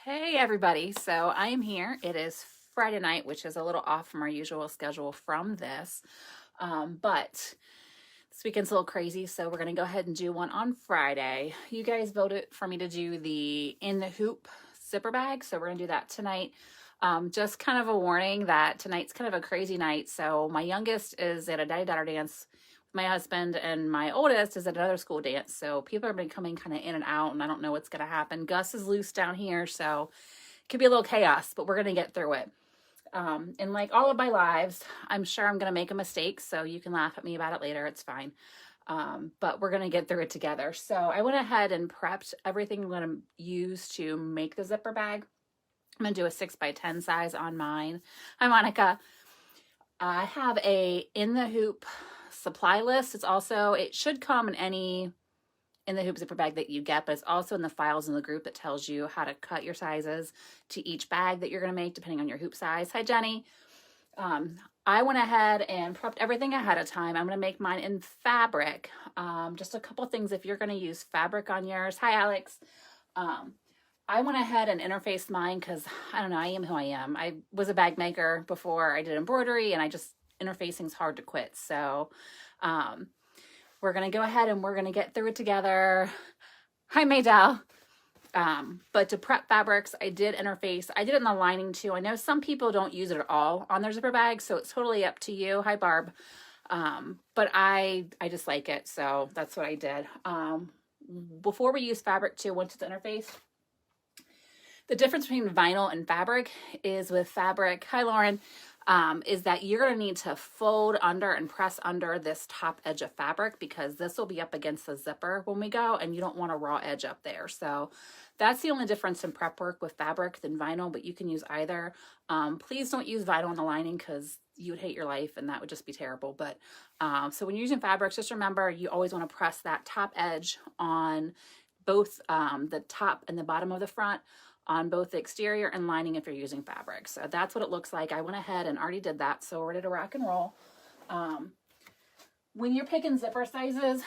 Hey everybody, so I am here. It is Friday night, which is a little off from our usual schedule from this, but this weekend's a little crazy, so we're going to go ahead and do one on Friday. You guys voted for me to do the In the Hoop zipper bag, so we're going to do that tonight. Just kind of a warning that tonight's kind of a crazy night, so my youngest is at a daddy-daughter dance my husband, and my oldest is at another school dance. So people have been coming kind of in and out, and I don't know what's going to happen. Gus is loose down here, so it could be a little chaos, but we're going to get through it. And like all of my lives, I'm sure I'm going to make a mistake, so you can laugh at me about it later. It's fine. But we're going to get through it together. So I went ahead and prepped everything I'm going to use to make the zipper bag. I'm going to do a 6x10 size on mine. Hi, Monica. I have a In the Hoop supply list. It should come in any In the Hoop zipper bag that you get, but it's also in the files in the group that tells you how to cut your sizes to each bag that you're going to make depending on your hoop size. Hi, Jenny. I went ahead and prepped everything ahead of time. I'm going to make mine in fabric. Just a couple things if you're going to use fabric on yours. Hi, Alex. I went ahead and interfaced mine because, I don't know, I am who I am. I was a bag maker before I did embroidery, and interfacing is hard to quit. So we're going to go ahead and we're going to get through it together. Hi, Maydell. But to prep fabrics, I did interface. I did it in the lining too. I know some people don't use it at all on their zipper bag, so it's totally up to you. Hi, Barb. But I just like it, so that's what I did. Before we use fabric too, once it's interfaced, the difference between vinyl and fabric is with fabric, hi Lauren, is that you're going to need to fold under and press under this top edge of fabric because this will be up against the zipper when we go, and you don't want a raw edge up there. So that's the only difference in prep work with fabric than vinyl, but you can use either. Please don't use vinyl in the lining because you would hate your life and that would just be terrible. But so when you're using fabrics, just remember you always want to press that top edge on both the top and the bottom of the front on both the exterior and lining if you're using fabric. So that's what it looks like. I went ahead and already did that, so we're ready to rock and roll. When you're picking zipper sizes,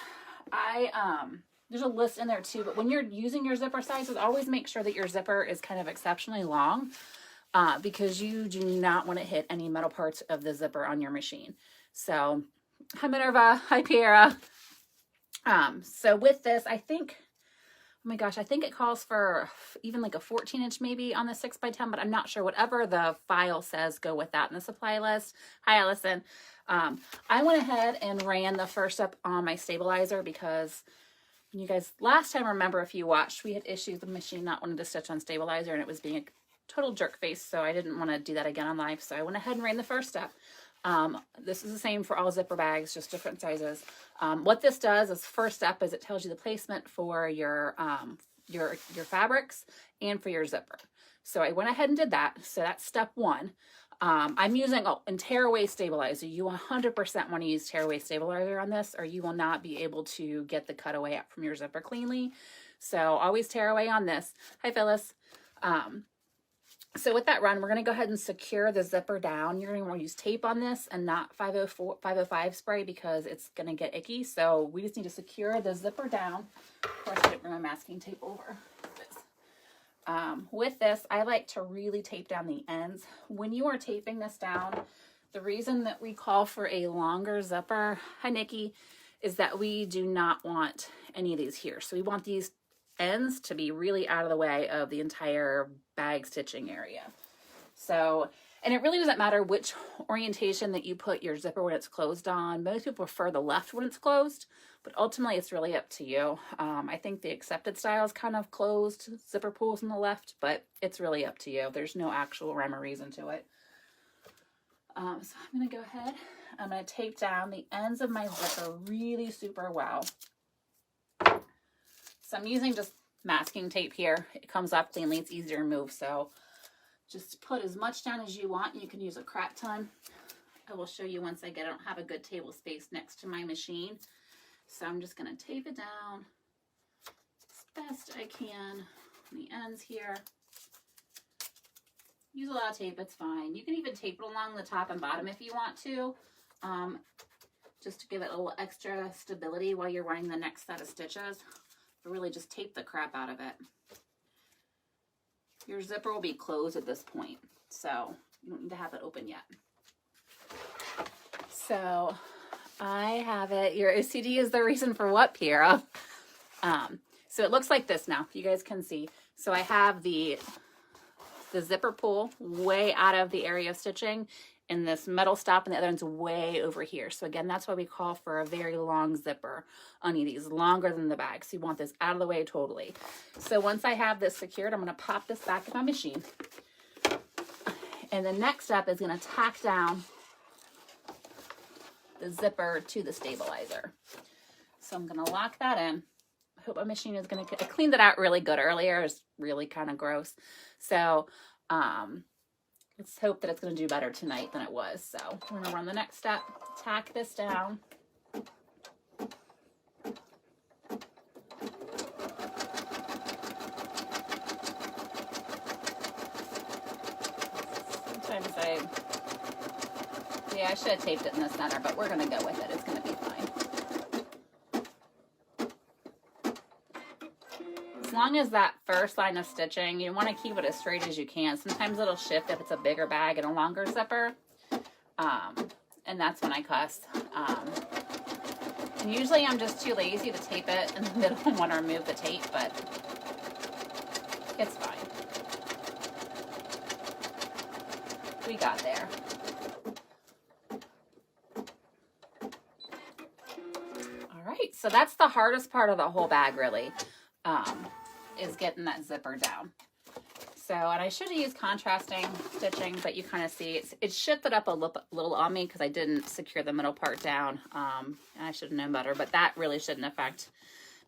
there's a list in there too, but when you're using your zipper sizes, always make sure that your zipper is kind of exceptionally long because you do not want to hit any metal parts of the zipper on your machine. So, hi Minerva, hi Piera. So with this, I think, oh my gosh, I think it calls for even like a 14-inch maybe on the 6x10, but I'm not sure. Whatever the file says, go with that in the supply list. Hi, Allison. I went ahead and ran the first step on my stabilizer because you guys, last time, remember if you watched, we had issues with the machine not wanting to stitch on stabilizer and it was being a total jerk face, so I didn't want to do that again on live, so I went ahead and ran the first step. This is the same for all zipper bags, just different sizes. What this does is first step is it tells you the placement for your fabrics and for your zipper. So I went ahead and did that. So that's step one. I'm using a tearaway stabilizer. You 100% want to use tearaway stabilizer on this or you will not be able to get the cutaway up from your zipper cleanly. So always tearaway on this. Hi, Phyllis. So with that run, we're going to go ahead and secure the zipper down. You're going to want to use tape on this and not 505 spray because it's going to get icky. So we just need to secure the zipper down. Of course, I didn't bring my masking tape over. With this, I like to really tape down the ends. When you are taping this down, the reason that we call for a longer zipper, hi Nikki, is that we do not want any of these here. So we want these ends to be really out of the way of the entire bag stitching area. So, and it really doesn't matter which orientation that you put your zipper when it's closed on. Most people prefer the left when it's closed, but ultimately it's really up to you. I think the accepted style is kind of closed zipper pulls on the left, but it's really up to you. There's no actual rhyme or reason to it. So I'm going to go ahead. I'm going to tape down the ends of my zipper really super well. So I'm using just masking tape here. It comes up cleanly. It's easier to remove. So just put as much down as you want. You can use a crap ton. I will show you once I don't have a good table space next to my machine. So I'm just going to tape it down as best I can on the ends here. Use a lot of tape. It's fine. You can even tape it along the top and bottom if you want to. Just to give it a little extra stability while you're running the next set of stitches. Really just tape the crap out of it. your zipper will be closed at this point. So you don't need to have it open yet. So I have it. Your OCD is the reason for what, Piera? So it looks like this now. You guys can see. So I have the zipper pull way out of the area of stitching, and this metal stop and the other one's way over here. So again, that's why we call for a very long zipper on these, longer than the bag. So you want this out of the way totally. So once I have this secured, I'm going to pop this back in my machine. And the next step is going to tack down the zipper to the stabilizer. So I'm going to lock that in. I hope my machine is going to, I cleaned it out really good earlier. It's really kind of gross. So let's hope that it's going to do better tonight than it was. So we're going to run the next step, tack this down. Sometimes I should have taped it in the center, but we're going to go with it. It's going to be fine. As long as that first line of stitching, you want to keep it as straight as you can. Sometimes it'll shift if it's a bigger bag and a longer zipper. And that's when I cuss. And usually I'm just too lazy to tape it in the middle and want to remove the tape, but it's fine. We got there. All right, so that's the hardest part of the whole bag, really, is getting that zipper down. So, and I should have used contrasting stitching, but you kind of see it shifted up a little on me because I didn't secure the middle part down. And I should have known better, but that really shouldn't affect,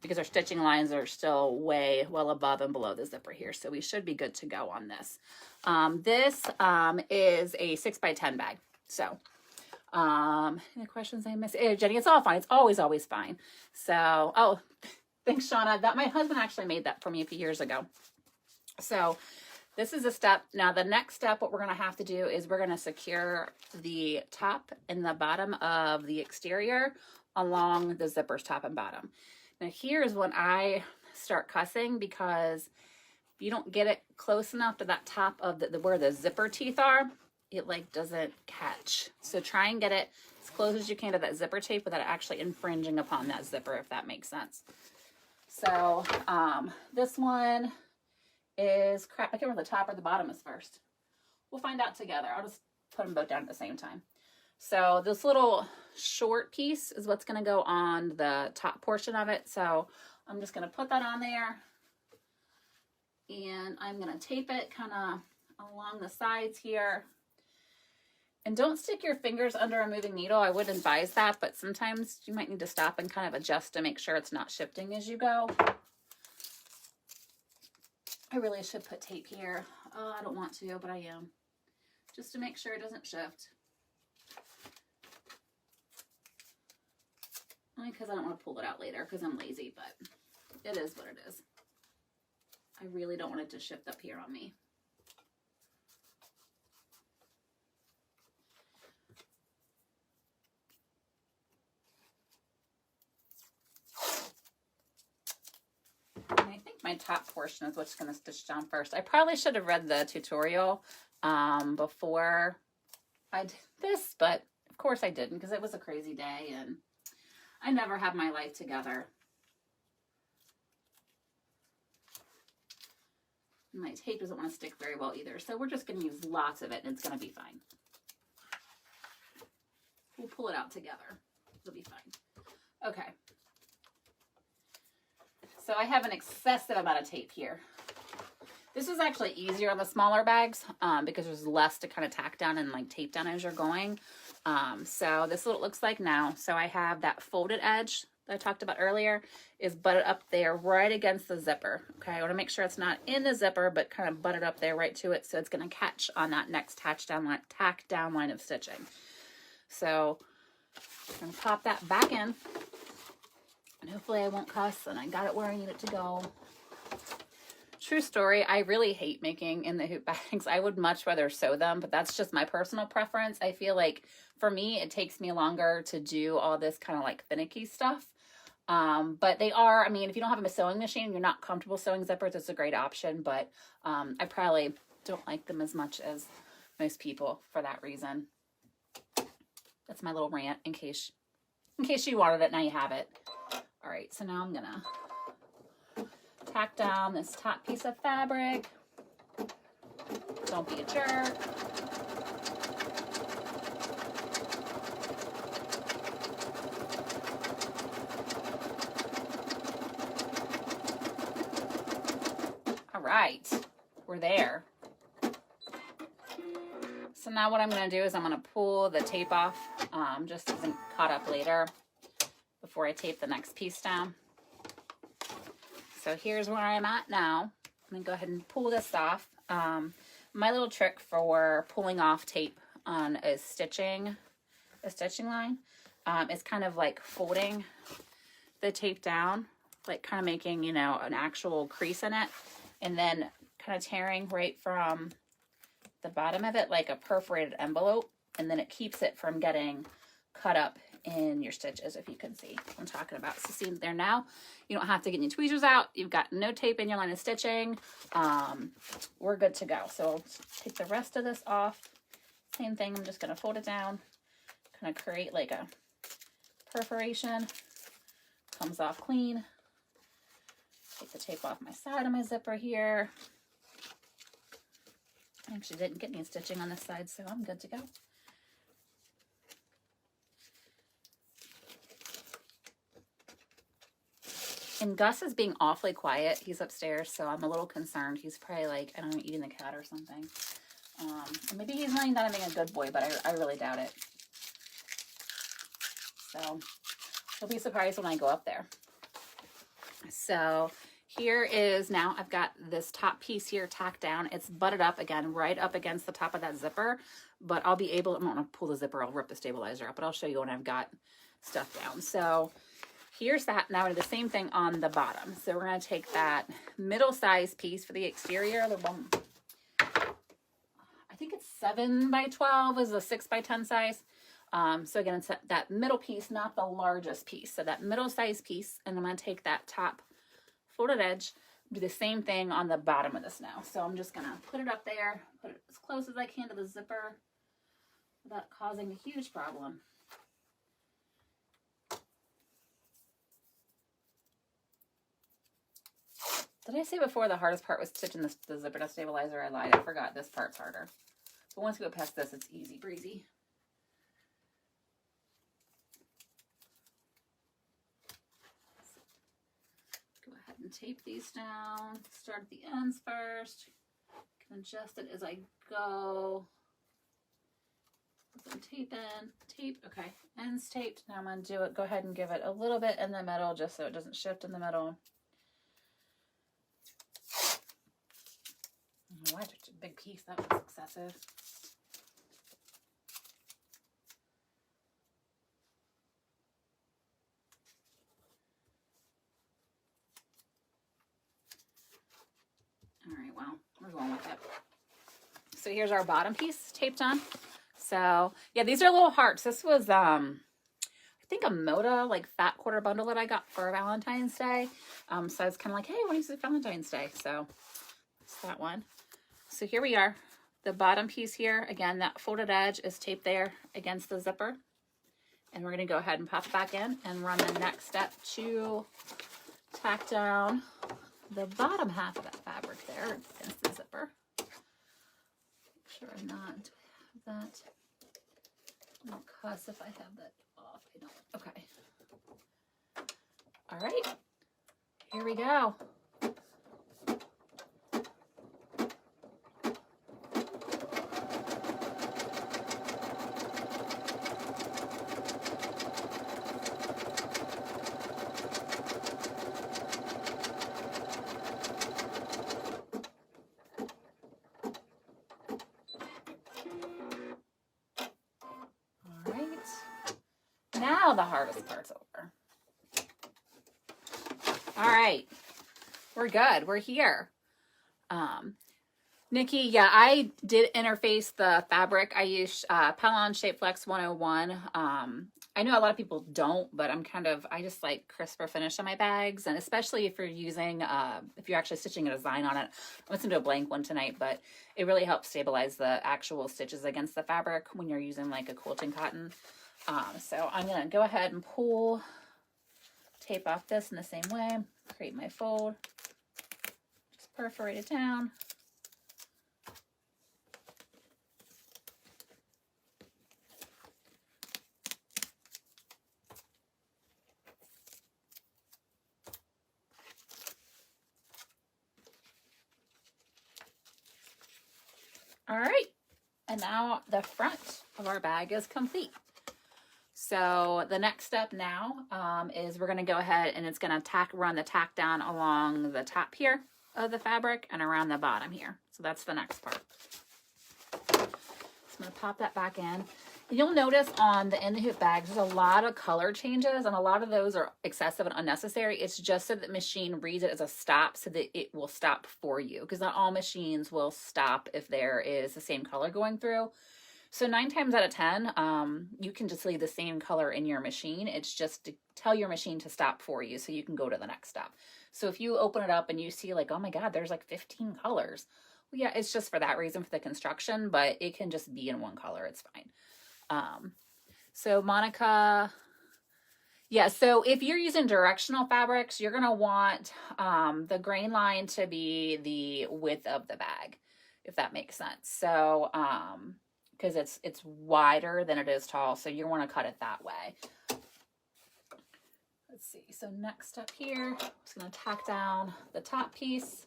because our stitching lines are still way well above and below the zipper here. So we should be good to go on this. This is a 6x10 bag. So, any questions I missed? Jenny, it's all fine. It's always fine. So, oh, thanks, Shauna. That my husband actually made that for me a few years ago. So this is a step. Now the next step, what we're going to have to do is we're going to secure the top and the bottom of the exterior along the zipper's top and bottom. Now here's when I start cussing, because if you don't get it close enough to that top of where the zipper teeth are, it like doesn't catch. So try and get it as close as you can to that zipper tape without actually infringing upon that zipper, if that makes sense. So this one is crap. I can't remember the top or the bottom is first. We'll find out together. I'll just put them both down at the same time. So this little short piece is what's going to go on the top portion of it. So I'm just going to put that on there, and I'm going to tape it kind of along the sides here. And don't stick your fingers under a moving needle. I would advise that, but sometimes you might need to stop and kind of adjust to make sure it's not shifting as you go. I really should put tape here. I don't want to, but I am. Just to make sure it doesn't shift. Only because I don't want to pull it out later because I'm lazy, but it is what it is. I really don't want it to shift up here on me. My top portion is what's going to stitch down first. I probably should have read the tutorial before I did this, but of course I didn't, because it was a crazy day and I never have my life together. My tape doesn't want to stick very well either, so we're just going to use lots of it and it's going to be fine. We'll pull it out together. It'll be fine. Okay. So I have an excessive amount of tape here. This is actually easier on the smaller bags because there's less to kind of tack down and like tape down as you're going. So this is what it looks like now. So I have that folded edge that I talked about earlier is butted up there right against the zipper. Okay, I want to make sure it's not in the zipper, but kind of butted up there right to it, so it's going to catch on that next tack down line of stitching. So I'm going to pop that back in. And hopefully I won't cuss, and I got it where I need it to go. True story, I really hate making in the hoop bags. I would much rather sew them, but that's just my personal preference. I feel like for me, it takes me longer to do all this kind of like finicky stuff. But they are, I mean, if you don't have a sewing machine, you're not comfortable sewing zippers, it's a great option, but I probably don't like them as much as most people for that reason. That's my little rant in case you wanted it, now you have it. All right, so now I'm gonna tack down this top piece of fabric. Don't be a jerk. All right, we're there. So now what I'm going to do is I'm going to pull the tape off, just so it isn't caught up later before I tape the next piece down. So here's where I'm at now. I'm going to go ahead and pull this off. My little trick for pulling off tape on a stitching line is kind of like folding the tape down, like kind of making, you know, an actual crease in it, and then kind of tearing right from the bottom of it like a perforated envelope, and then it keeps it from getting cut up in your stitches, if you can see what I'm talking about. So see there now, you don't have to get any tweezers out. You've got no tape in your line of stitching. We're good to go. So I'll take the rest of this off. Same thing, I'm just going to fold it down, kind of create like a perforation. Comes off clean. Take the tape off my side of my zipper here. I actually didn't get any stitching on this side, so I'm good to go. And Gus is being awfully quiet. He's upstairs, so I'm a little concerned. He's probably like, I don't know, eating the cat or something. Maybe he's not being a good boy, but I really doubt it. So he'll be surprised when I go up there. So here is now I've got this top piece here tacked down. It's butted up again, right up against the top of that zipper, but I'll be able, I'm not going to pull the zipper, I'll rip the stabilizer out, but I'll show you when I've got stuff down. So here's that. Now I do the same thing on the bottom. So we're going to take that middle size piece for the exterior, the one, I think it's 7 by 12 is a 6 by 10 size. So again, it's that middle piece, not the largest piece. So that middle size piece, and I'm going to take that top folded edge, do the same thing on the bottom of this now. So I'm just going to put it up there, put it as close as I can to the zipper without causing a huge problem. Did I say before the hardest part was stitching the zipper to stabilizer? I lied. I forgot this part's harder. But once we go past this, it's easy breezy. Go ahead and tape these down. Start at the ends first. Can adjust it as I go. Put some tape in. Tape. Okay. Ends taped. Now I'm going to do it. Go ahead and give it a little bit in the middle just so it doesn't shift in the middle. Why such a big piece? That was excessive. All right, well, we're going with it. So here's our bottom piece taped on. So yeah, these are little hearts. This was I think a Moda like fat quarter bundle that I got for Valentine's Day. So it's kind of like, hey, what is it Valentine's Day? So it's that one. So here we are. The bottom piece here, again, that folded edge is taped there against the zipper. And we're going to go ahead and pop it back in and run the next step to tack down the bottom half of that fabric there against the zipper. Make sure I'm not, do I have that? I'll cuss if I have that off. I don't. Okay. All right. Here we go. Now the hardest part's over. All right, we're good. We're here. Nikki, yeah, I did interface the fabric. I used Pellon Shape Flex 101. I know a lot of people don't, but I just like crisper finish on my bags. And especially if you're using, if you're actually stitching a design on it. I'm going to do a blank one tonight, but it really helps stabilize the actual stitches against the fabric when you're using like a quilting cotton. So I'm going to go ahead and tape off this in the same way, create my fold, just perforate it down. All right, and now the front of our bag is complete. So the next step now is we're going to go ahead and it's going to run the tack down along the top here of the fabric and around the bottom here. So that's the next part. So I'm going to pop that back in. You'll notice on the In the Hoop bags, there's a lot of color changes, and a lot of those are excessive and unnecessary. It's just so that the machine reads it as a stop so that it will stop for you, because not all machines will stop if there is the same color going through. So 9 times out of 10, you can just leave the same color in your machine. It's just to tell your machine to stop for you so you can go to the next step. So if you open it up and you see like, oh my God, there's like 15 colors. Well, yeah, it's just for that reason, for the construction, but it can just be in one color. It's fine. So Monica, yeah, so if you're using directional fabrics, you're going to want the grain line to be the width of the bag, if that makes sense. So, because it's wider than it is tall, so you want to cut it that way. Let's see, so next up here, I'm just going to tack down the top piece.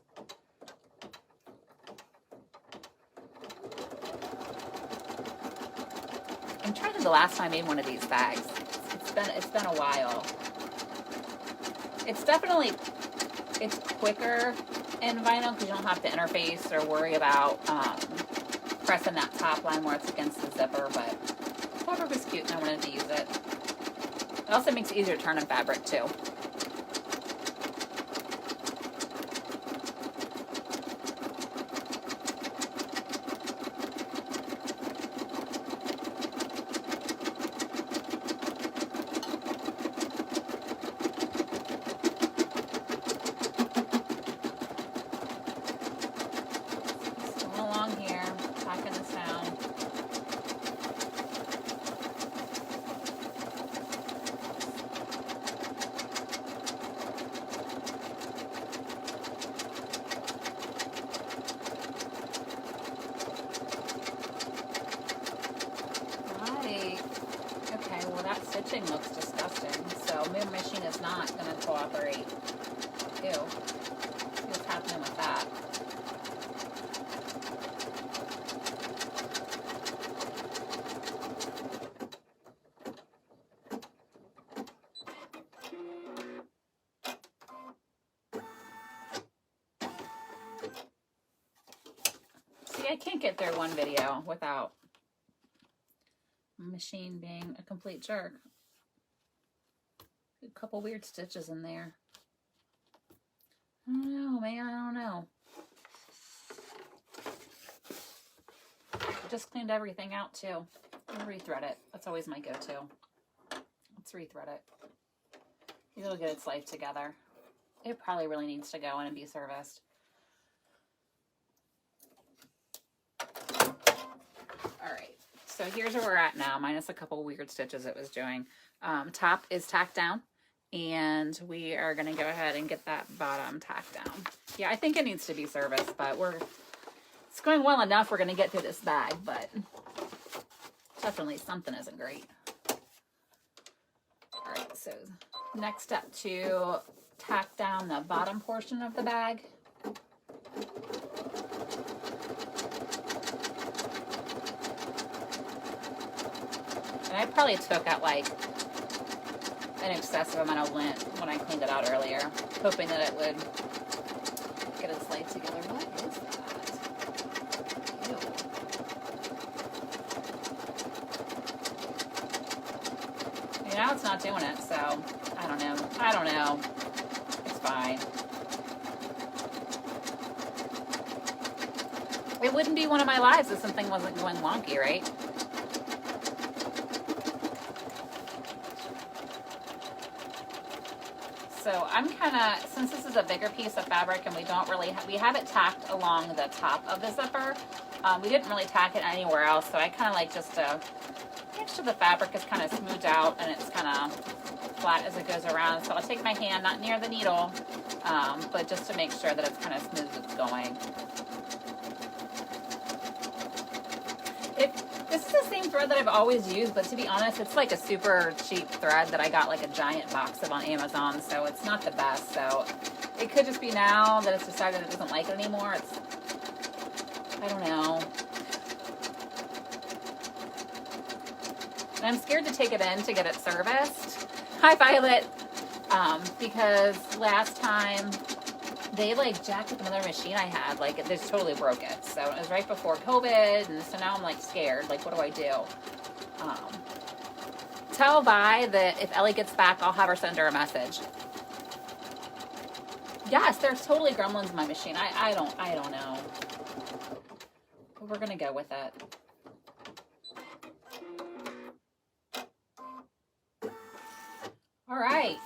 I'm trying to think the last time I made one of these bags. It's been a while. It's quicker in vinyl because you don't have to interface or worry about pressing that top line where it's against the zipper, but the fabric was cute and I wanted to use it. It also makes it easier to turn in fabric too. Stitching looks disgusting, so my machine is not going to cooperate. Ew. See what's happening with that. See, I can't get through one video without machine being a complete jerk. A couple weird stitches in there. I don't know, man. I don't know. I just cleaned everything out too. I'll rethread it. That's always my go-to. Let's rethread it. It'll get its life together. It probably really needs to go in and be serviced. All right. So here's where we're at now, minus a couple weird stitches it was doing. Top is tacked down, and we are going to go ahead and get that bottom tacked down. Yeah, I think it needs to be serviced, but it's going well enough. We're going to get through this bag, but definitely something isn't great. All right, so next step to tack down the bottom portion of the bag. And I probably took out like an excessive amount of lint when I cleaned it out earlier, hoping that it would get its life together. What is that? Ew. You know, it's not doing it, so I don't know. I don't know. It's fine. It wouldn't be one of my lives if something wasn't going wonky, right? So I'm kind of, since this is a bigger piece of fabric and we don't really, we have it tacked along the top of the zipper. We didn't really tack it anywhere else, so I kind of like just to make sure the fabric is kind of smoothed out and it's kind of flat as it goes around. So I'll take my hand, not near the needle, but just to make sure that it's kind of smooth as it's going. This is the same thread that I've always used, but to be honest, it's like a super cheap thread that I got like a giant box of on Amazon, so it's not the best. So it could just be now that it's decided it doesn't like it anymore. I don't know. And I'm scared to take it in to get it serviced. Hi, Violet. Because last time they like jacked up another machine I had, like it just totally broke it. So it was right before COVID, and so now I'm like scared. Like, what do I do? Tell Vi that if Ellie gets back, I'll have her send her a message. Yes, there's totally gremlins in my machine. I don't know. But we're gonna go with it. All right.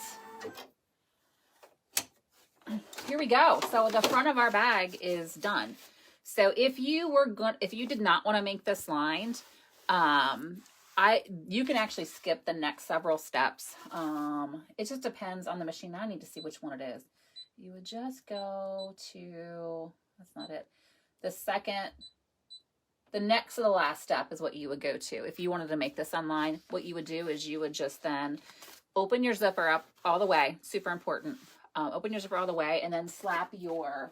Here we go. So the front of our bag is done. So if you did not want to make this lined, you can actually skip the next several steps. It just depends on the machine. Now I need to see which one it is. You would just go to, that's not it. The next to the last step is what you would go to. If you wanted to make this online, what you would do is you would just then open your zipper up all the way. Super important. Open your zipper all the way and then slap your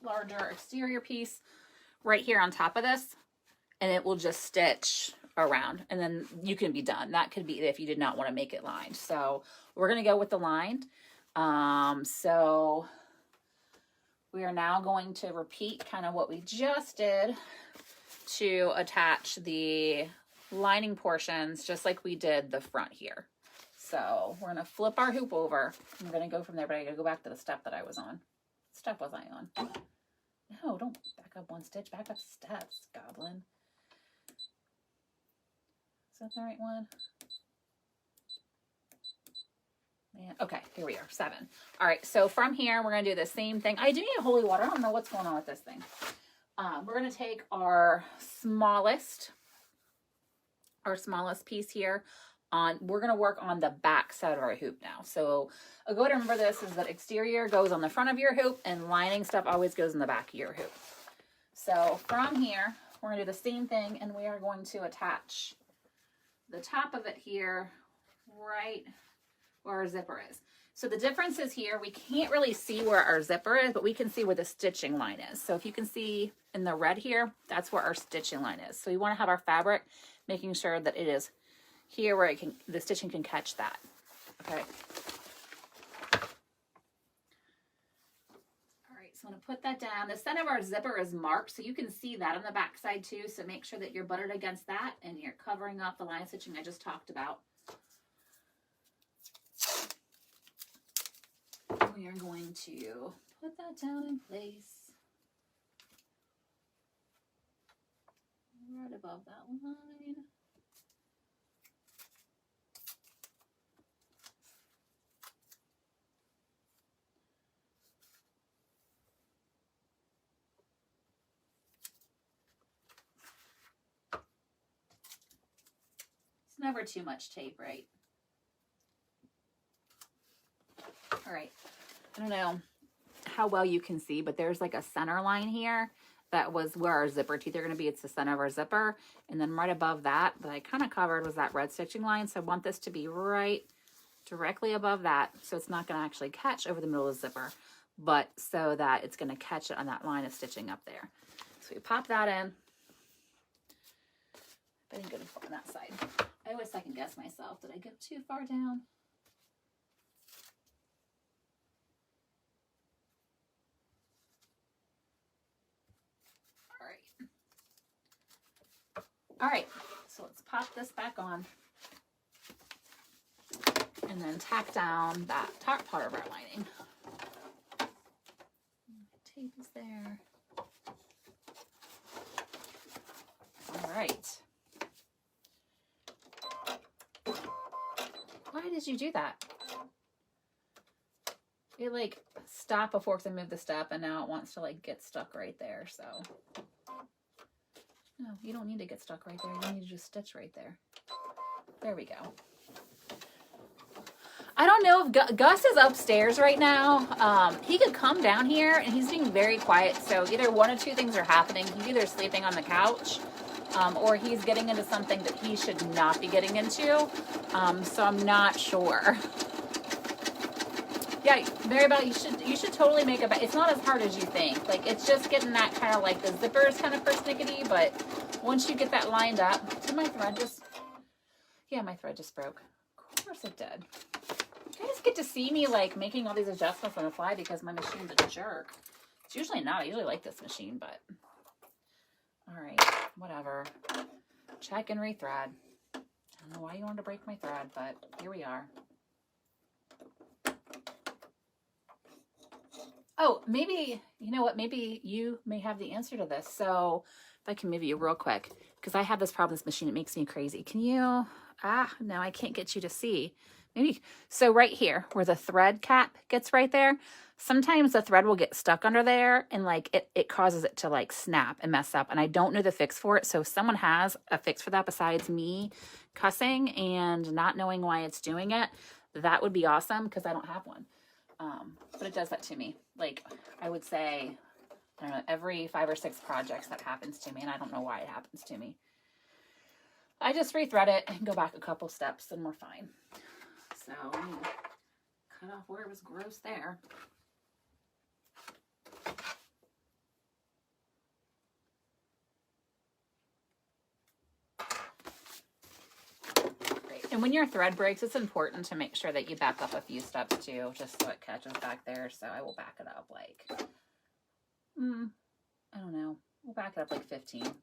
larger exterior piece right here on top of this, and it will just stitch around, and then you can be done. That could be if you did not want to make it lined. So we're going to go with the lined. So we are now going to repeat kind of what we just did to attach the lining portions just like we did the front here. So we're going to flip our hoop over. I'm going to go from there, but I got to go back to the step that I was on. What step was I on? No, don't back up one stitch. Back up steps, goblin. Is that the right one? Man, okay, here we are, 7. All right, so from here, we're going to do the same thing. I do need a holy water. I don't know what's going on with this thing. We're going to take our smallest piece here. We're going to work on the back side of our hoop now. So a good way to remember this is that exterior goes on the front of your hoop and lining stuff always goes in the back of your hoop. So from here, we're going to do the same thing, and we are going to attach the top of it here right where our zipper is. So the difference is here, we can't really see where our zipper is, but we can see where the stitching line is. So if you can see in the red here, that's where our stitching line is. So we want to have our fabric making sure that it is here where the stitching can catch that. Okay. All right, so I'm gonna put that down. The center of our zipper is marked, so you can see that on the back side too. So make sure that you're buttered against that and you're covering up the line stitching I just talked about. We are going to put that down in place. Right above that line. Never too much tape, right? All right. I don't know how well you can see, but there's like a center line here. That was where our zipper teeth are going to be. It's the center of our zipper. And then right above that I kind of covered was that red stitching line. So I want this to be right directly above that. So it's not going to actually catch over the middle of the zipper, but so that it's going to catch it on that line of stitching up there. So we pop that in. I didn't go too far on that side. I always second guess myself. Did I go too far down? All right, so let's pop this back on and then tack down that top part of our lining. Tape is there. right. Why did you do that? It like stopped before because I moved the step, and now it wants to like get stuck right there. So no, you don't need to get stuck right there. You need to just stitch right there. There we go. I don't know if Gus is upstairs right now. He could come down here, and he's being very quiet. So either one of two things are happening. He's either sleeping on the couch, or he's getting into something that he should not be getting into. So I'm not sure. Yeah, Mary Bell, you should totally make a bag. It's not as hard as you think. Like, it's just getting that kind of like the zippers kind of persnickety, but once you get that lined up, did my thread just, yeah, my thread just broke. Of course it did. You guys get to see me like making all these adjustments on the fly because my machine's a jerk. It's usually not. I usually like this machine, but all right, whatever. Check and rethread. I don't know why you wanted to break my thread, but here we are. Oh, maybe, you know what, maybe you may have the answer to this. So if I can move you real quick, because I have this problem with this machine, it makes me crazy. Can you, no, I can't get you to see. Maybe, so right here where the thread cap gets right there, sometimes the thread will get stuck under there and like it causes it to like snap and mess up. And I don't know the fix for it. So if someone has a fix for that besides me cussing and not knowing why it's doing it, that would be awesome because I don't have one. But it does that to me. Like, I would say, I don't know, every 5 or 6 projects that happens to me, and I don't know why it happens to me. I just rethread it and go back a couple steps, and we're fine. So, I'm gonna cut off where it was gross there. And when your thread breaks, it's important to make sure that you back up a few steps too, just so it catches back there. So I will back it up like, I don't know. We'll back it up like 15.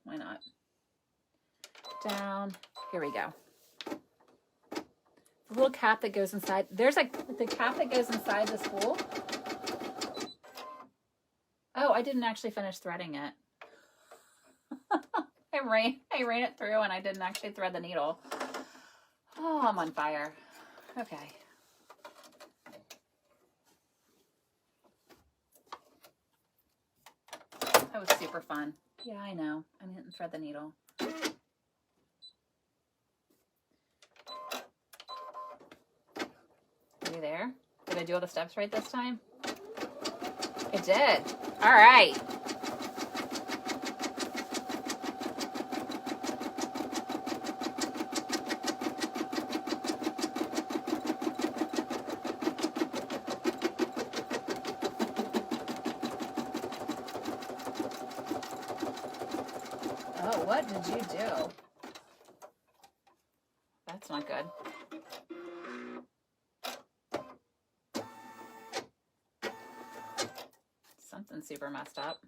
Why not? Down. Here we go. The little cap that goes inside. There's like the cap that goes inside the spool. Oh, I didn't actually finish threading it. I ran it through and I didn't actually thread the needle. Oh, I'm on fire. Okay. That was super fun. Yeah, I know. I didn't thread the needle. Are you there? Did I do all the steps right this time? I did. All right. Oh, what did you do? That's not good. Something super messed up.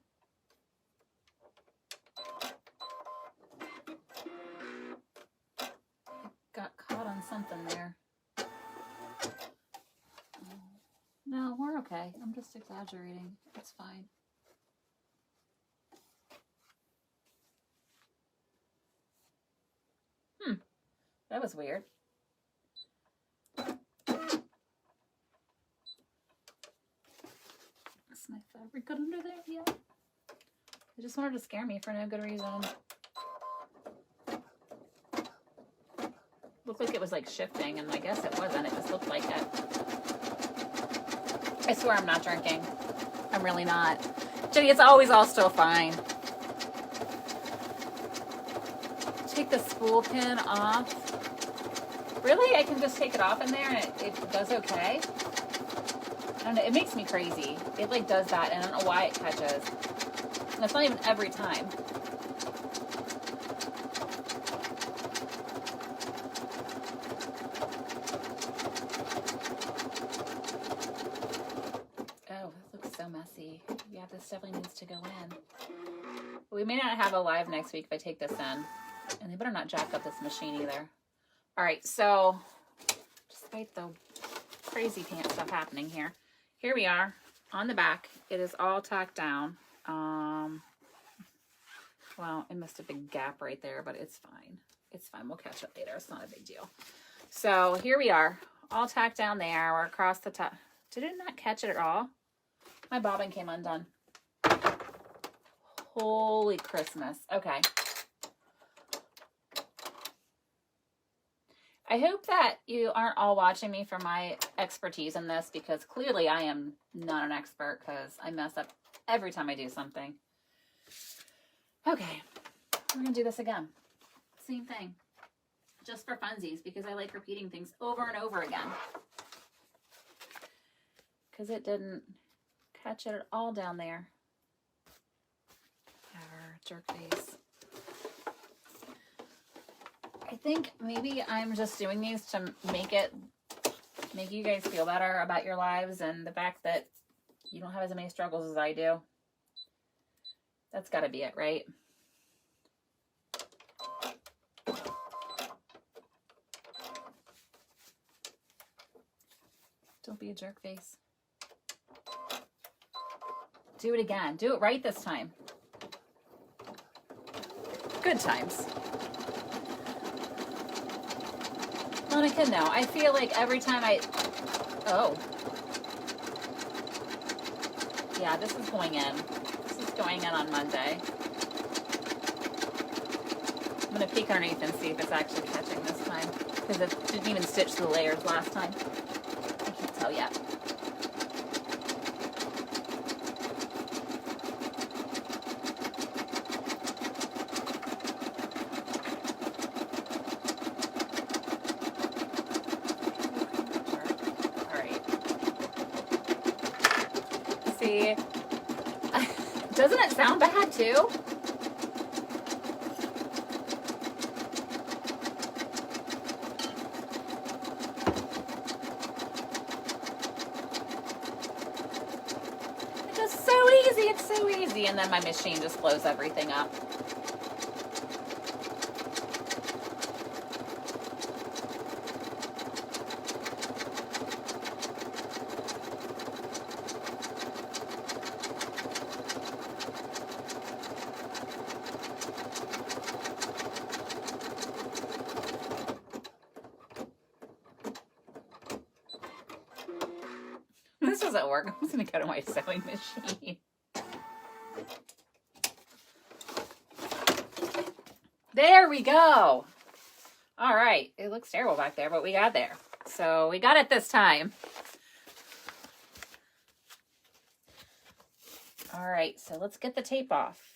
Got caught on something there. No, we're okay. I'm just exaggerating. It's fine. That was weird. Is my fabric good under there? Yeah. They just wanted to scare me for no good reason. Looked like it was like shifting, and I guess it wasn't. It just looked like it. I swear I'm not drinking. I'm really not. Jenny, it's always all still fine. Take the spool pin off. Really? I can just take it off in there and it does okay? I don't know. It makes me crazy. It like does that and I don't know why it catches. And it's not even every time. Oh, this looks so messy. Yeah, this definitely needs to go in. But we may not have a live next week if I take this in. And they better not jack up this machine either. All right, so despite the crazy pants stuff happening here we are on the back. It is all tacked down. Well, it missed a big gap right there, but it's fine. It's fine. We'll catch it later. It's not a big deal. So here we are, all tacked down there. We're across the top. Did it not catch it at all? My bobbin came undone. Holy Christmas. Okay. I hope that you aren't all watching me for my expertise in this, because clearly I am not an expert, because I mess up every time I do something. Okay, we're going to do this again. Same thing. Just for funsies, because I like repeating things over and over again. Because it didn't catch it at all down there. Our jerk face. I think maybe I'm just doing these to make you guys feel better about your lives and the fact that you don't have as many struggles as I do. That's got to be it, right? Don't be a jerk face. Do it again. Do it right this time. Good times. Monica, no. I feel like every time oh. Yeah, this is going in. This is going in on Monday. I'm going to peek underneath and see if it's actually catching this time, because it didn't even stitch the layers last time. I can't tell yet. Doesn't it sound bad too? It's just so easy. It's so easy. And then my machine just blows everything up. This doesn't work. I'm just going to go to my sewing machine. There we go. All right. It looks terrible back there, but we got there. So we got it this time. All right. So let's get the tape off.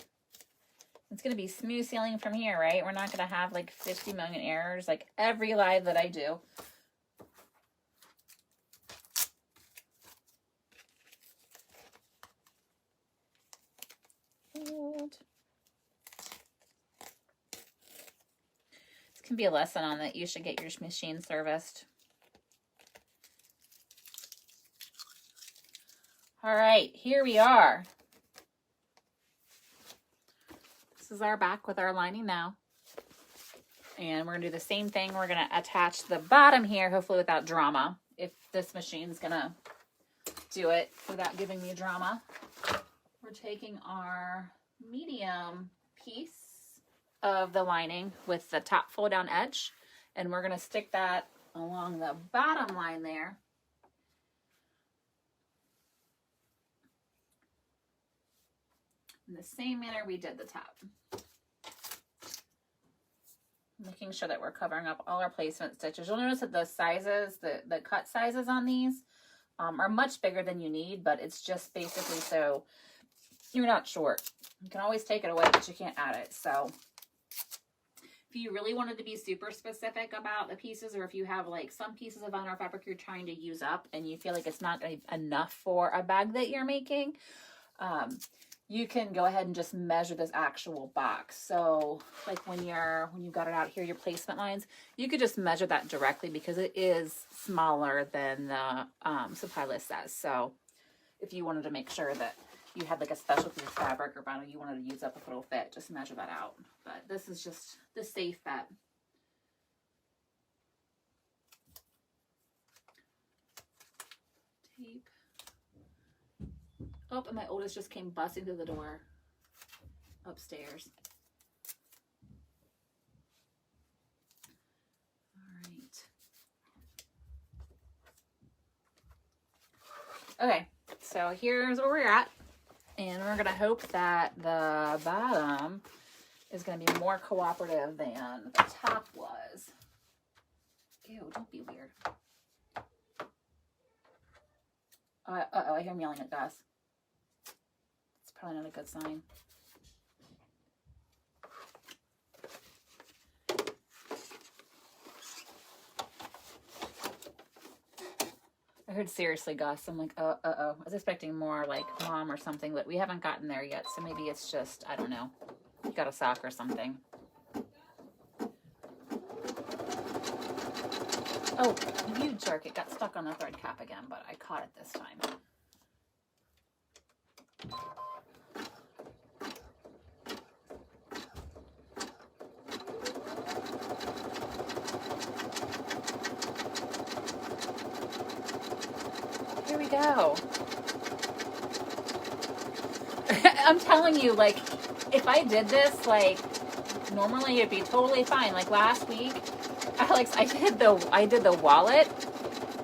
It's going to be smooth sailing from here, right? We're not going to have like 50 million errors like every live that I do. This can be a lesson on that you should get your machine serviced. All right, here we are. This is our back with our lining now. And we're going to do the same thing. We're going to attach the bottom here, hopefully without drama, if this machine's going to do it without giving me drama. We're taking our medium piece of the lining with the top fold down edge, and we're going to stick that along the bottom line there. In the same manner we did the top. Making sure that we're covering up all our placement stitches. You'll notice that the sizes, the cut sizes on these are much bigger than you need, but it's just basically so you're not short. You can always take it away, but you can't add it. So if you really wanted to be super specific about the pieces, or if you have like some pieces of vinyl fabric you're trying to use up and you feel like it's not enough for a bag that you're making, you can go ahead and just measure this actual box. So like when you've got it out here, your placement lines, you could just measure that directly because it is smaller than the supply list says. So if you wanted to make sure that you had like a specialty fabric or vinyl you wanted to use up if it'll fit, just measure that out. But this is just the safe bet. Tape. Oh, and my oldest just came busting through the door upstairs. Okay, so here's where we're at. And we're going to hope that the bottom is going to be more cooperative than the top was. Ew, don't be weird. Uh-oh, I hear him yelling at Gus. It's probably not a good sign. I heard seriously, Gus. I'm like, uh-oh. I was expecting more like mom or something, but we haven't gotten there yet. So maybe it's just, I don't know. You got a sock or something. Oh, you jerk. It got stuck on the thread cap again, but I caught it this time. Here we go. I'm telling you, like, if I did this, like, normally it'd be totally fine. Like last week, Alex, I did the wallet,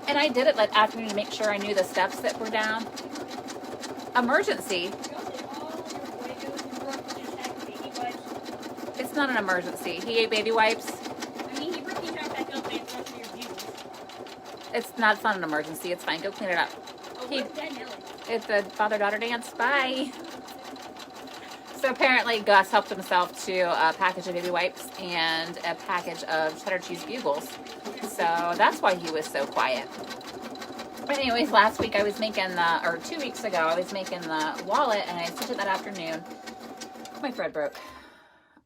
and I did it like afternoon to make sure I knew the steps that were down. Emergency. It's not an emergency. He ate baby wipes. I mean, he ripped me out back up and brushed your views. It's not an emergency. It's fine. Go clean it up. Oh, where's Dad Nelly? It's a father-daughter dance. Bye. So apparently Gus helped himself to a package of baby wipes and a package of cheddar cheese bugles. So that's why he was so quiet. But anyways, last week I was making or 2 weeks ago, I was making the wallet and I stitched it that afternoon. My thread broke.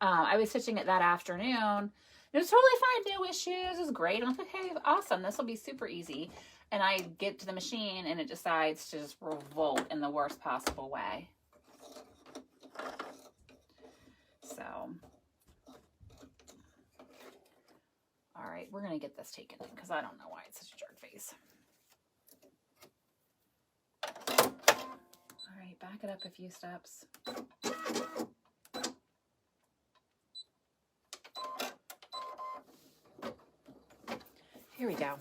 I was stitching it that afternoon. It was totally fine. No issues. It was great. I'm like, hey, awesome. This will be super easy. And I get to the machine and it decides to just revolt in the worst possible way. So, all right, we're going to get this taken in because I don't know why it's such a jerk face. All right, back it up a few steps. Here we go.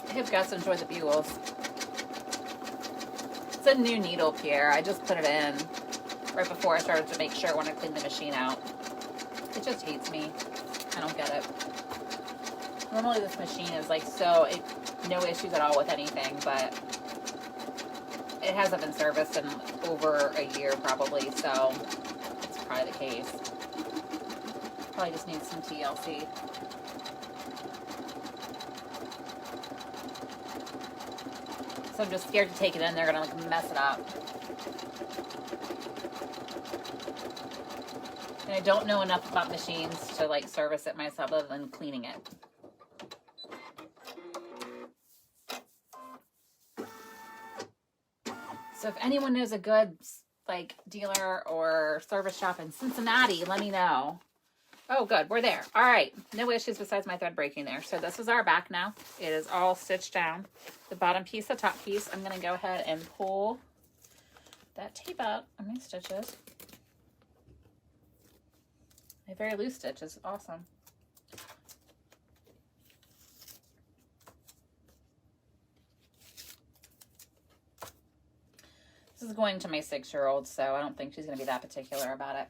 I hope Gus enjoyed the bugles. It's a new needle, Pierre. I just put it in right before I started to make sure when I cleaned the machine out. It just hates me. I don't get it. Normally this machine is like no issues at all with anything, but it hasn't been serviced in over a year probably, so it's probably the case. Probably just needs some TLC. So I'm just scared to take it in. They're gonna like mess it up. And I don't know enough about machines to like service it myself other than cleaning it. So if anyone knows a good like dealer or service shop in Cincinnati, let me know. Oh, good. We're there. All right. No issues besides my thread breaking there. So this is our back now. It is all stitched down. The bottom piece, the top piece. I'm going to go ahead and pull that tape out on my stitches. A very loose stitch is awesome. This is going to my 6-year-old, so I don't think she's going to be that particular about it.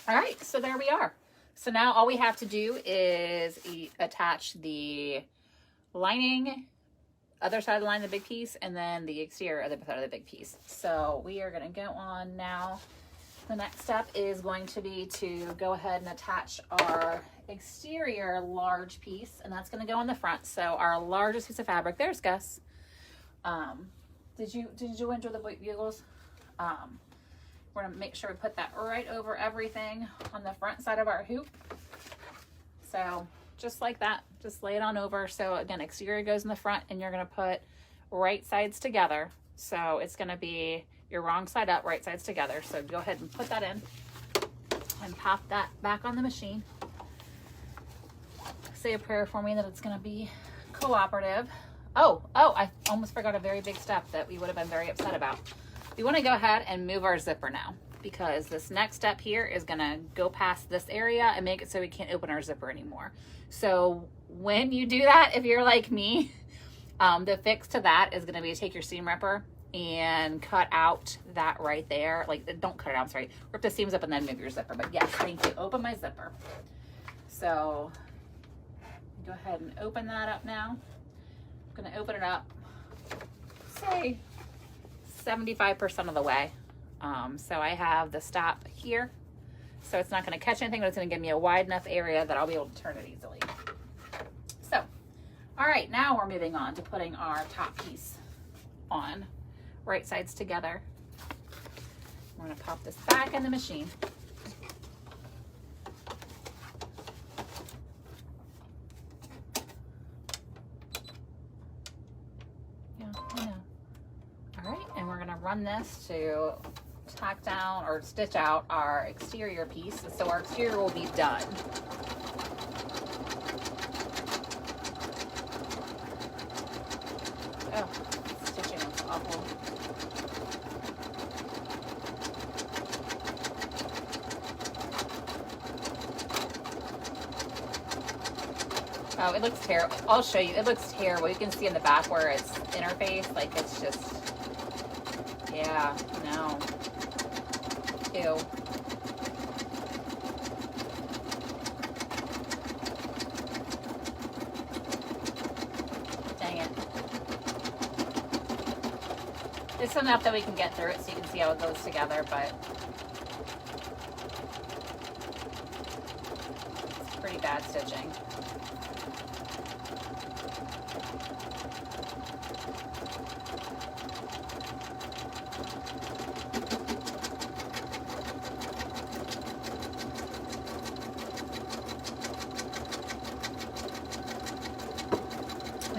All right, so there we are. So now all we have to do is attach the lining, other side of the line, the big piece, and then the exterior other side of the big piece. So we are going to go on now. The next step is going to be to go ahead and attach our exterior large piece, and that's going to go on the front. So our largest piece of fabric, there's Gus. Did you enjoy the bugles? We're going to make sure we put that right over everything on the front side of our hoop. So just like that, just lay it on over. So again, exterior goes in the front and you're going to put right sides together. So it's going to be your wrong side up, right sides together. So go ahead and put that in and pop that back on the machine. Say a prayer for me that it's going to be cooperative. Oh, I almost forgot a very big step that we would have been very upset about. we want to go ahead and move our zipper now, because this next step here is going to go past this area and make it so we can't open our zipper anymore. So when you do that, if you're like me, the fix to that is going to be to take your seam ripper and cut out that right there. Like, don't cut it out, sorry. Rip the seams up and then move your zipper. But yes, thank you. Open my zipper. So go ahead and open that up now. I'm going to open it up, say 75% of the way. So I have the stop here. So it's not going to catch anything, but it's going to give me a wide enough area that I'll be able to turn it easily. So, all right, now we're moving on to putting our top piece on. Right sides together. We're going to pop this back in the machine. Yeah, I know. All right, and we're going to run this to tack down or stitch out our exterior piece. So our exterior will be done. Oh, stitching is awful. Oh, it looks terrible. I'll show you. It looks terrible. You can see in the back where it's interfaced. Like, it's just, yeah, no. Ew. Dang it. It's enough that we can get through it so you can see how it goes together, but it's pretty bad stitching.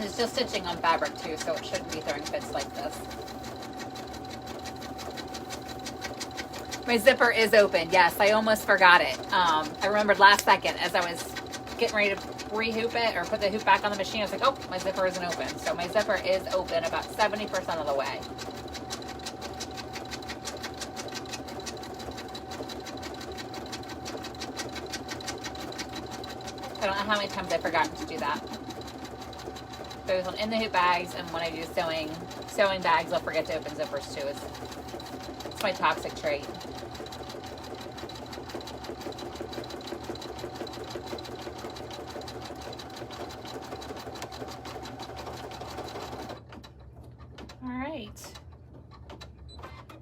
It's just stitching on fabric too, so it shouldn't be throwing fits like this. My zipper is open. Yes, I almost forgot it. I remembered last second as I was getting ready to re-hoop it or put the hoop back on the machine. I was like, oh, my zipper isn't open. So my zipper is open about 70% of the way. I don't know how many times I've forgotten to do that. Both in the hoop bags and when I do sewing bags, I'll forget to open zippers too. It's my toxic trait. All right.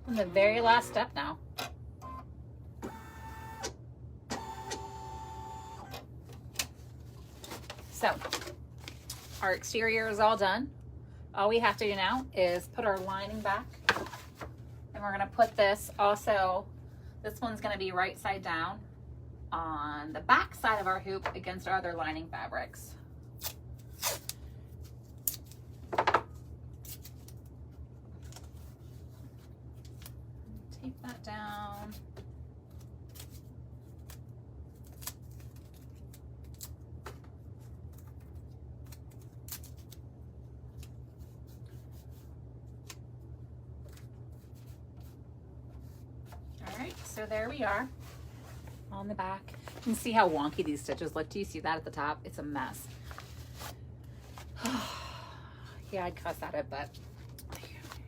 On the very last step now. So, our exterior is all done. All we have to do now is put our lining back. And we're gonna put this also, this one's gonna be right side down on the back side of our hoop against our other lining fabrics. Take that down. So there we are on the back. You can see how wonky these stitches look. Do you see that at the top? It's a mess. Yeah, I'd cuss at it, but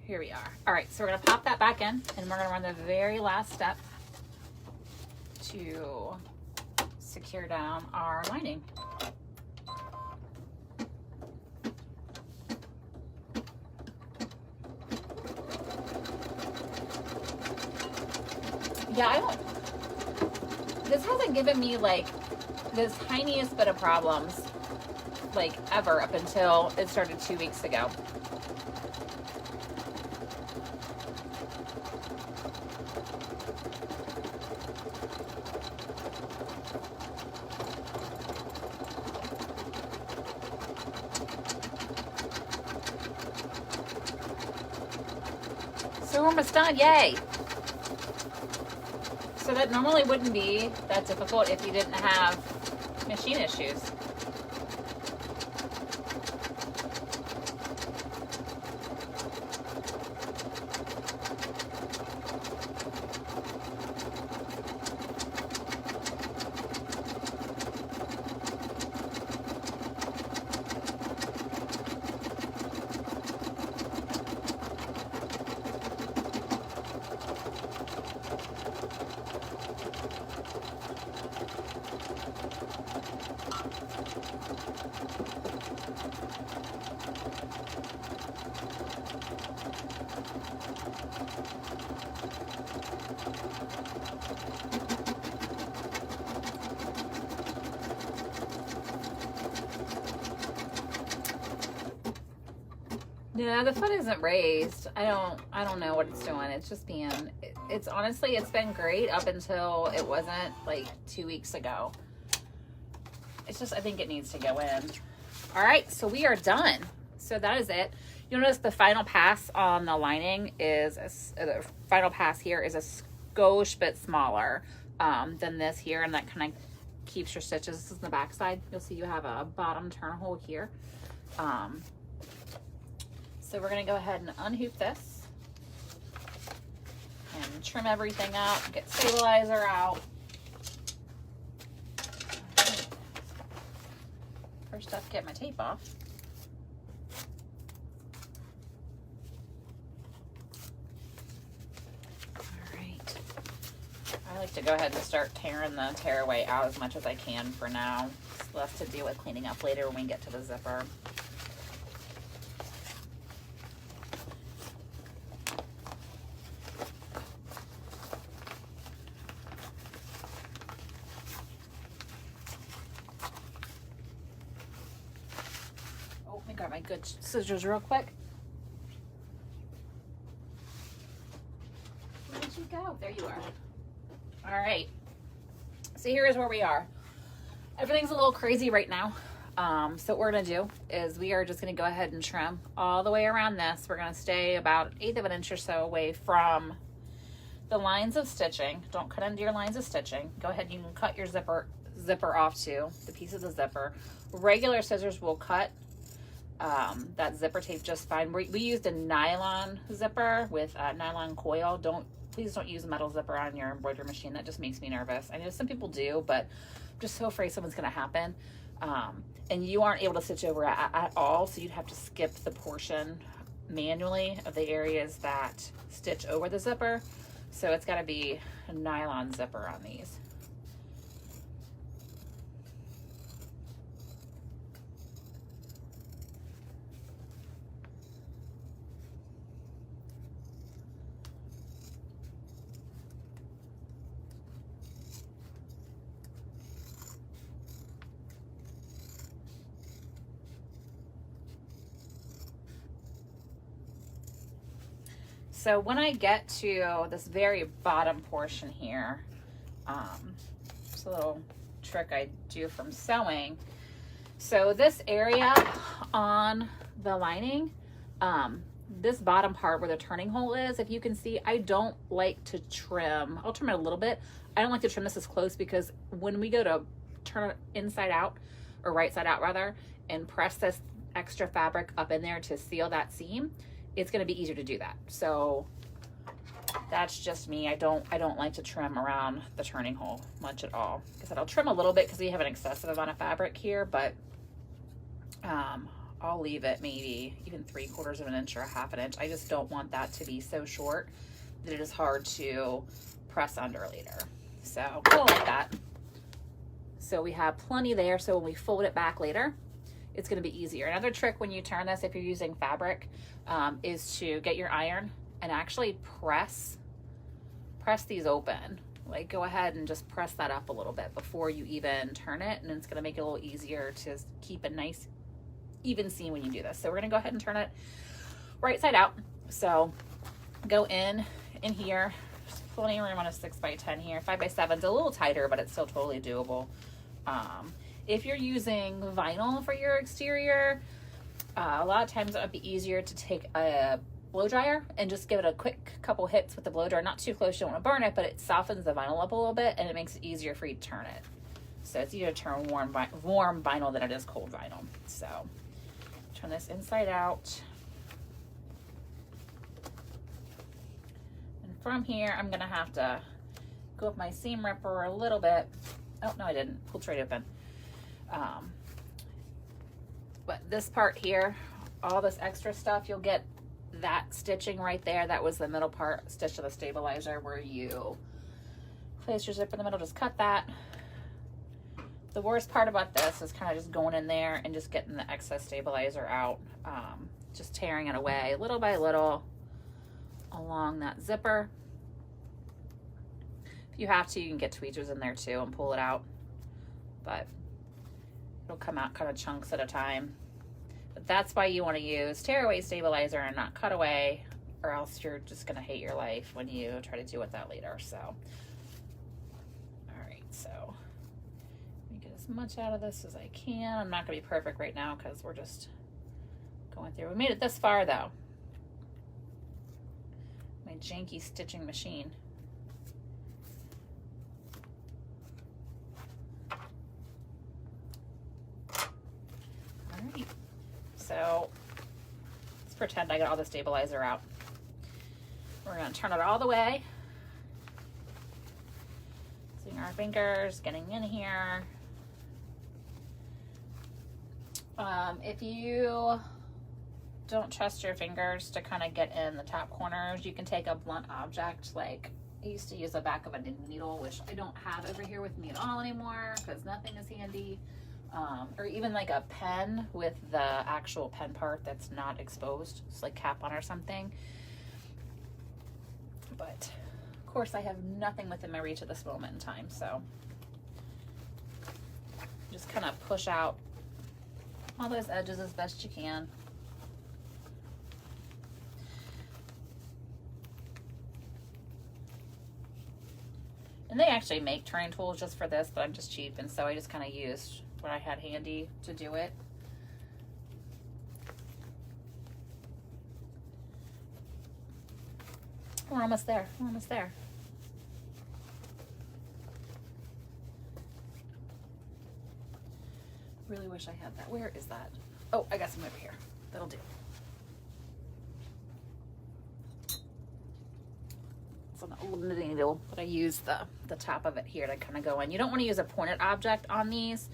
here we are. All right, so we're gonna pop that back in and we're gonna run the very last step to secure down our lining. Yeah, this hasn't given me like the tiniest bit of problems like ever up until it started 2 weeks ago. So we're almost done, yay! So that normally wouldn't be that difficult if you didn't have machine issues. No, the foot isn't raised. I don't know what it's doing. It's just being, it's honestly, it's been great up until it wasn't like 2 weeks ago. It's just, I think it needs to go in. All right, so we are done. So that is it. You'll notice the final pass on the lining is, the final pass here is a skosh bit smaller than this here, and that kind of keeps your stitches. This is the back side. You'll see you have a bottom turn hole here. So we're going to go ahead and unhoop this and trim everything up, get stabilizer out. First up, get my tape off. All right. I like to go ahead and start tearing the tearaway out as much as I can for now. It's left to deal with cleaning up later when we get to the zipper. Grab my good scissors real quick. Where did you go? There you are. All right. So here is where we are. Everything's a little crazy right now. So what we're going to do is we are just going to go ahead and trim all the way around this. We're going to stay about 1/8 of an inch or so away from the lines of stitching. Don't cut into your lines of stitching. Go ahead, you can cut your zipper off too, the pieces of zipper. Regular scissors will cut that zipper tape just fine. We used a nylon zipper with a nylon coil. Please don't use a metal zipper on your embroidery machine. That just makes me nervous. I know some people do, but I'm just so afraid something's going to happen. And you aren't able to stitch over at all, so you'd have to skip the portion manually of the areas that stitch over the zipper. So it's got to be a nylon zipper on these. So when I get to this very bottom portion here, just a little trick I do from sewing. So this area on the lining, this bottom part where the turning hole is, if you can see, I don't like to trim. I'll trim it a little bit. I don't like to trim this as close because when we go to turn it inside out, or right side out rather, and press this extra fabric up in there to seal that seam, it's going to be easier to do that. So that's just me. I don't like to trim around the turning hole much at all. Like I said, I'll trim a little bit because we have an excessive amount of fabric here, but I'll leave it maybe even 3/4 of an inch or 1/2 an inch. I just don't want that to be so short that it is hard to press under later. So I like that. So we have plenty there. So when we fold it back later, it's going to be easier. Another trick when you turn this, if you're using fabric, is to get your iron and actually press these open. Like go ahead and just press that up a little bit before you even turn it, and it's going to make it a little easier to keep a nice even seam when you do this. So we're going to go ahead and turn it right side out. So go in here. There's plenty of room on a 6x10 here. 5x7 is a little tighter, but it's still totally doable. If you're using vinyl for your exterior, a lot of times it would be easier to take a blow dryer and just give it a quick couple hits with the blow dryer. Not too close, you don't want to burn it, but it softens the vinyl up a little bit and it makes it easier for you to turn it. So it's easier to turn warm vinyl than it is cold vinyl. So turn this inside out. And from here, I'm going to have to go with my seam ripper a little bit. Oh, no, I didn't. Pulled straight open. But this part here, all this extra stuff, you'll get that stitching right there. That was the middle part stitch to the stabilizer where you place your zip in the middle. Just cut that. The worst part about this is kind of just going in there and just getting the excess stabilizer out, just tearing it away little by little along that zipper. If you have to, you can get tweezers in there too and pull it out, but it'll come out kind of chunks at a time. But that's why you want to use tearaway stabilizer and not cutaway, or else you're just going to hate your life when you try to deal with that later. So, all right, so let me get as much out of this as I can. I'm not going to be perfect right now because we're just going through. We made it this far though. My janky stitching machine. Alright, so let's pretend I got all the stabilizer out. We're going to turn it all the way. Using our fingers, getting in here. If you don't trust your fingers to kind of get in the top corners, you can take a blunt object. Like I used to use the back of a knitting needle, which I don't have over here with me at all anymore because nothing is handy. Or even like a pen with the actual pen part that's not exposed. It's like cap on or something. But of course I have nothing within my reach at this moment in time. So just kind of push out all those edges as best you can. And they actually make turning tools just for this, but I'm just cheap, and so I just kind of used what I had handy to do it. We're almost there. We're almost there. Really wish I had that. Where is that? Oh, I got some over here. That'll do. It's an old knitting needle, but I use the top of it here to kind of go in. You don't want to use a pointed object on these.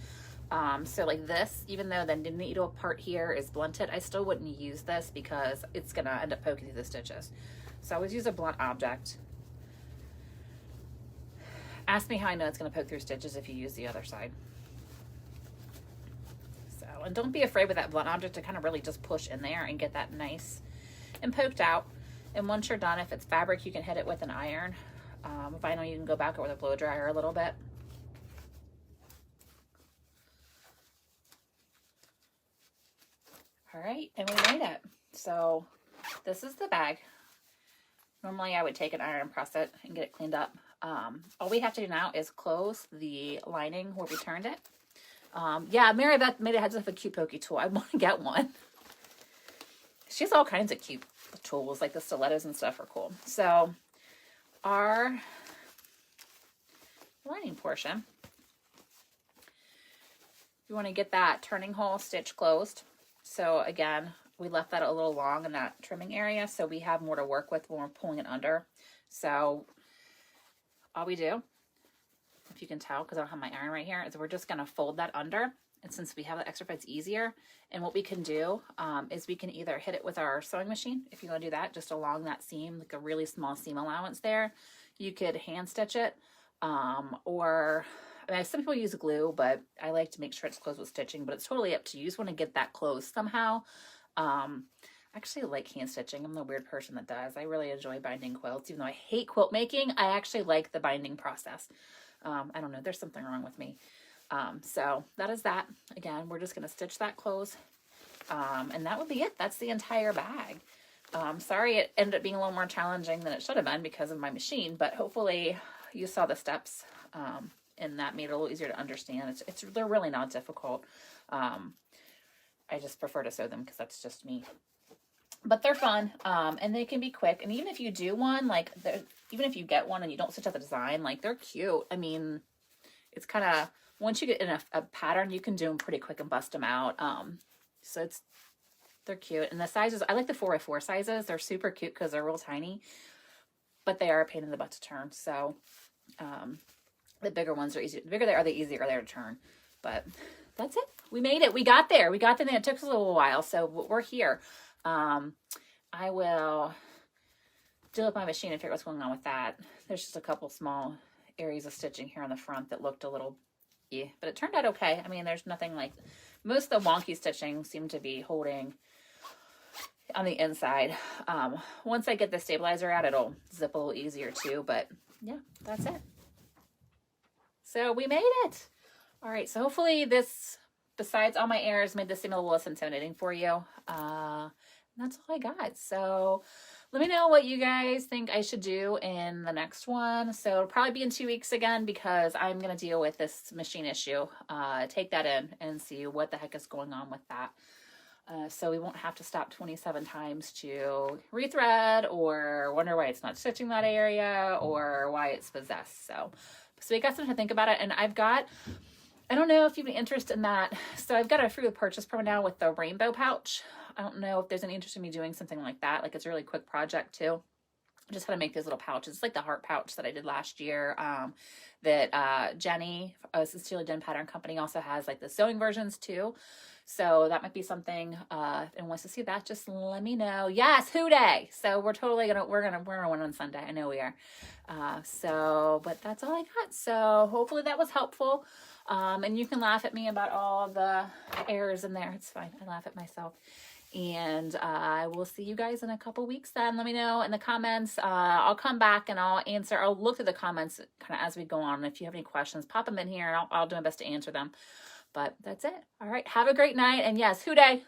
So like this, even though the knitting needle part here is blunted, I still wouldn't use this because it's going to end up poking through the stitches. So I always use a blunt object. Ask me how I know it's going to poke through stitches if you use the other side. So, and don't be afraid with that blunt object to kind of really just push in there and get that nice and poked out. And once you're done, if it's fabric, you can hit it with an iron. Vinyl, you can go back over the blow dryer a little bit. All right, and we made it. So this is the bag. Normally I would take an iron and press it and get it cleaned up. All we have to do now is close the lining where we turned it. Yeah, Mary Beth made it heads of a cute pokey tool. I want to get one. She has all kinds of cute tools, like the stilettos and stuff are cool. So our lining portion, you want to get that turning hole stitch closed. So again, we left that a little long in that trimming area, so we have more to work with when we're pulling it under. So all we do, if you can tell, because I don't have my iron right here, is we're just going to fold that under. And since we have the extra, it's easier. And what we can do is we can either hit it with our sewing machine, if you want to do that, just along that seam, like a really small seam allowance there. You could hand stitch it, or I mean, some people use glue, but I like to make sure it's closed with stitching, but it's totally up to you. You just want to get that closed somehow. I actually like hand stitching. I'm the weird person that does. I really enjoy binding quilts. Even though I hate quilt making, I actually like the binding process. I don't know, there's something wrong with me. So that is that. Again, we're just going to stitch that close. And that would be it. That's the entire bag. Sorry it ended up being a little more challenging than it should have been because of my machine, but hopefully you saw the steps, and that made it a little easier to understand. They're really not difficult. I just prefer to sew them because that's just me. But they're fun, and they can be quick. And even if you do one, like, even if you get one and you don't stitch out the design, like, they're cute. I mean, it's kind of, once you get in a pattern, you can do them pretty quick and bust them out. So they're cute. And the sizes, I like the 4x4 sizes. They're super cute because they're real tiny, but they are a pain in the butt to turn. So the bigger ones are easier. The bigger they are, the easier they are to turn. But that's it. We made it. We got there. We got there. It took us a little while. So we're here. I will deal with my machine and figure out what's going on with that. There's just a couple small areas of stitching here on the front that looked a little, yeah, but it turned out okay. I mean, there's nothing like, most of the wonky stitching seemed to be holding on the inside. Once I get the stabilizer out, it'll zip a little easier too, but yeah, that's it. So we made it. All right, so hopefully this besides all my errors, made this seem a little less intimidating for you. That's all I got. So let me know what you guys think I should do in the next one. So it'll probably be in 2 weeks again, because I'm going to deal with this machine issue. Take that in and see what the heck is going on with that. So we won't have to stop 27 times to rethread or wonder why it's not stitching that area or why it's possessed. So we got something to think about it. And I don't know if you have any interest in that. So I've got a free with purchase promo now with the rainbow pouch. I don't know if there's any interest in me doing something like that. Like, it's a really quick project too. I just had to make these little pouches. It's like the heart pouch that I did last year. That Jenny, Sincerely Done Pattern Company, also has like the sewing versions too. So that might be something. If anyone wants to see that, just let me know. Yes, Who Day. So we're gonna win on Sunday. I know we are. But that's all I got. So hopefully that was helpful. And you can laugh at me about all the errors in there. It's fine. I laugh at myself. And I will see you guys in a couple weeks then. Let me know in the comments. I'll come back and I'll look at the comments kind of as we go on. If you have any questions, pop them in here and I'll do my best to answer them. But that's it. All right. Have a great night. And yes, Who Day.